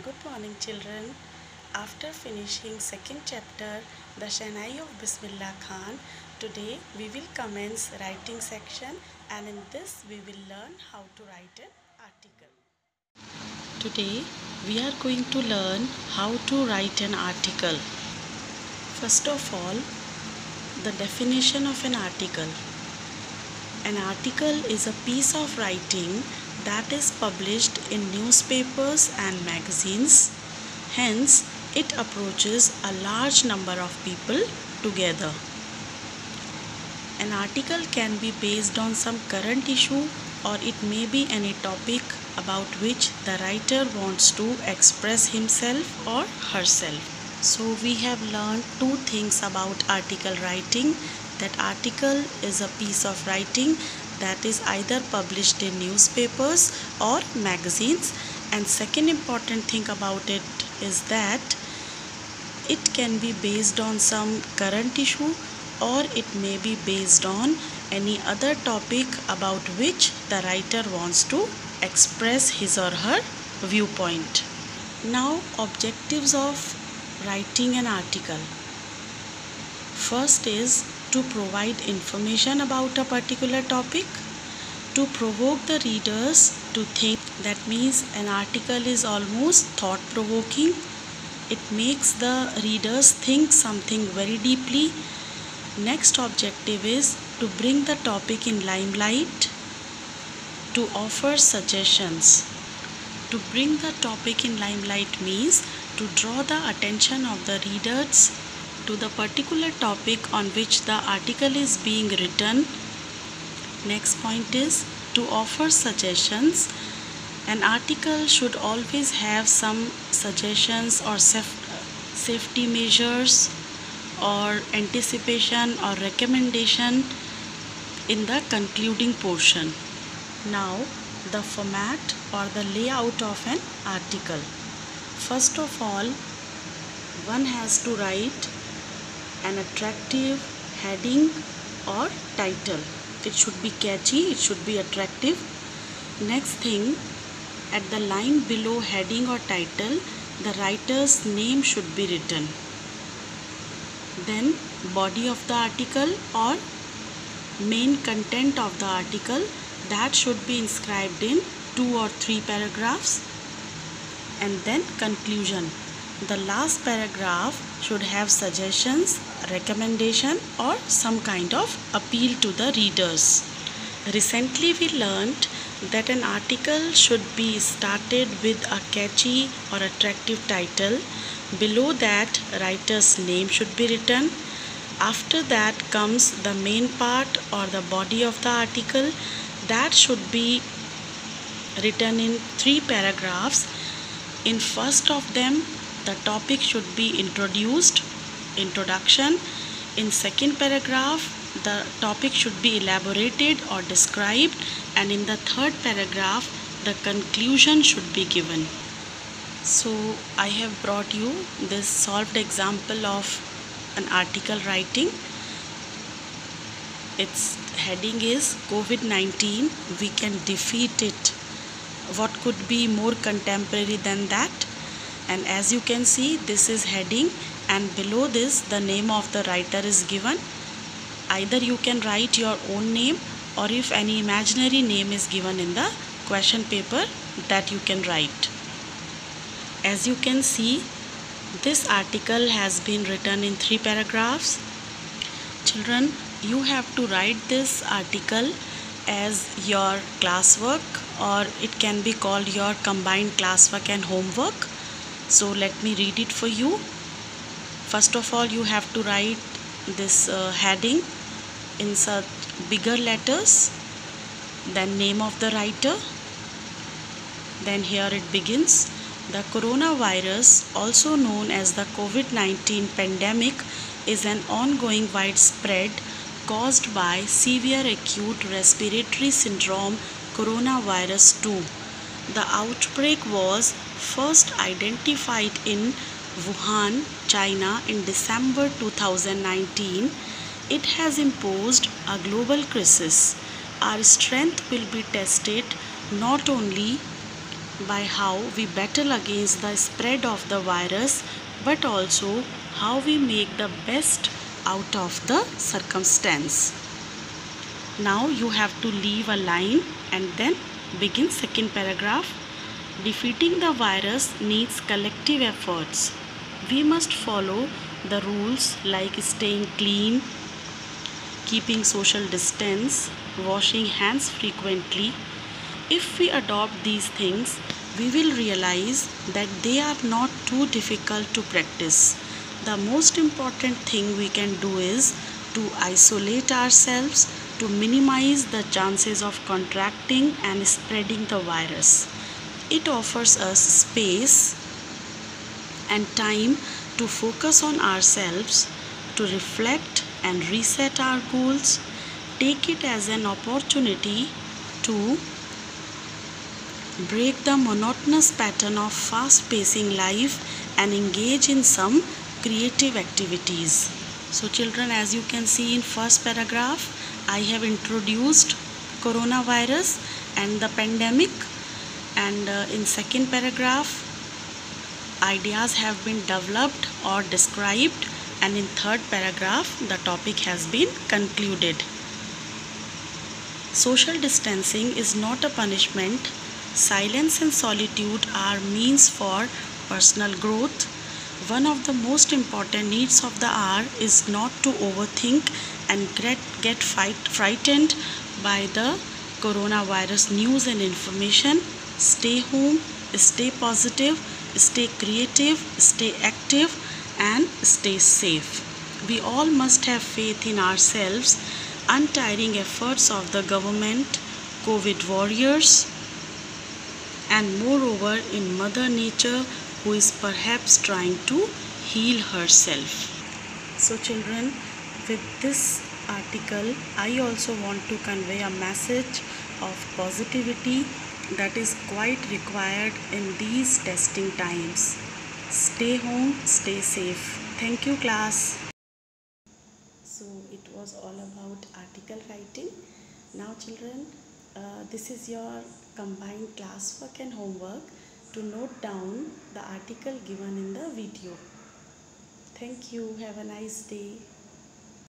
Good morning, children. After finishing second chapter, The Shehnai of Bismillah Khan, today we will commence writing section, and in this we will learn how to write an article. Today we are going to learn how to write an article. First of all, the definition of an article. An article is a piece of writing that is published in newspapers and magazines. Hence, it approaches a large number of people together. An article can be based on some current issue, or it may be any topic about which the writer wants to express himself or herself. So we have learned two things about article writing. That article is a piece of writing that is either published in newspapers or magazines, and second important thing about it is that it can be based on some current issue, or it may be based on any other topic about which the writer wants to express his or her viewpoint. Now, objectives of writing an article. First is to provide information about a particular topic, to provoke the readers to think. That means an article is almost thought-provoking. It makes the readers think something very deeply. Next objective is to bring the topic in limelight, to offer suggestions. To bring the topic in limelight means to draw the attention of the readers to the particular topic on which the article is being written. Next point is to offer suggestions. An article should always have some suggestions or safety measures or anticipation or recommendation in the concluding portion. Now, the format or the layout of an article. First of all, one has to write an attractive heading or title. It should be catchy, it should be attractive. Next thing, at the line below heading or title, the writer's name should be written. Then, body of the article or main content of the article, that should be inscribed in 2 or 3 paragraphs. And then conclusion. The last paragraph should have suggestions, recommendation, or some kind of appeal to the readers. Recently we learned that an article should be started with a catchy or attractive title. Below that, writer's name should be written. After that comes the main part or the body of the article. That should be written in 3 paragraphs. In first of them, the topic should be introduced, introduction. In second paragraph, the topic should be elaborated or described, and in the third paragraph, the conclusion should be given. So I have brought you this solved example of an article writing. Its heading is COVID-19, we can defeat it. What could be more contemporary than that? And as you can see, this is heading, and below this the name of the writer is given. Either you can write your own name, or if any imaginary name is given in the question paper, that you can write. As you can see, this article has been written in 3 paragraphs. Children, you have to write this article as your classwork, or it can be called your combined classwork and homework. So let me read it for you. First of all, you have to write this heading in such bigger letters, then name of the writer. Then here it begins. The coronavirus, also known as the COVID-19 pandemic, is an ongoing widespread caused by severe acute respiratory syndrome coronavirus 2. The outbreak was first identified in Wuhan, China in December 2019. It has imposed a global crisis. Our strength will be tested not only by how we battle against the spread of the virus, but also how we make the best out of the circumstance. Now you have to leave a line and then begin second paragraph. Defeating the virus needs collective efforts. We must follow the rules like staying clean, keeping social distance, washing hands frequently. If we adopt these things, we will realize that they are not too difficult to practice. The most important thing we can do is to isolate ourselves to minimize the chances of contracting and spreading the virus. It offers us space and time to focus on ourselves, to reflect and reset our goals. Take it as an opportunity to break the monotonous pattern of fast pacing life and engage in some creative activities. So children, as you can see in first paragraph, I have introduced coronavirus and the pandemic, and in second paragraph ideas have been developed or described, and in third paragraph the topic has been concluded. Social distancing is not a punishment. Silence and solitude are means for personal growth. One of the most important needs of the hour is not to overthink and get frightened by the coronavirus news and information. Stay home, stay positive, stay creative, stay active, and stay safe. We all must have faith in ourselves, untiring efforts of the government, COVID warriors, and moreover in Mother Nature, who is perhaps trying to heal herself. So children, with this article, I also want to convey a message of positivity that is quite required in these testing times. Stay home, stay safe. Thank you, class. So it was all about article writing. Now children, this is your combined classwork and homework to note down the article given in the video. Thank you. Have a nice day.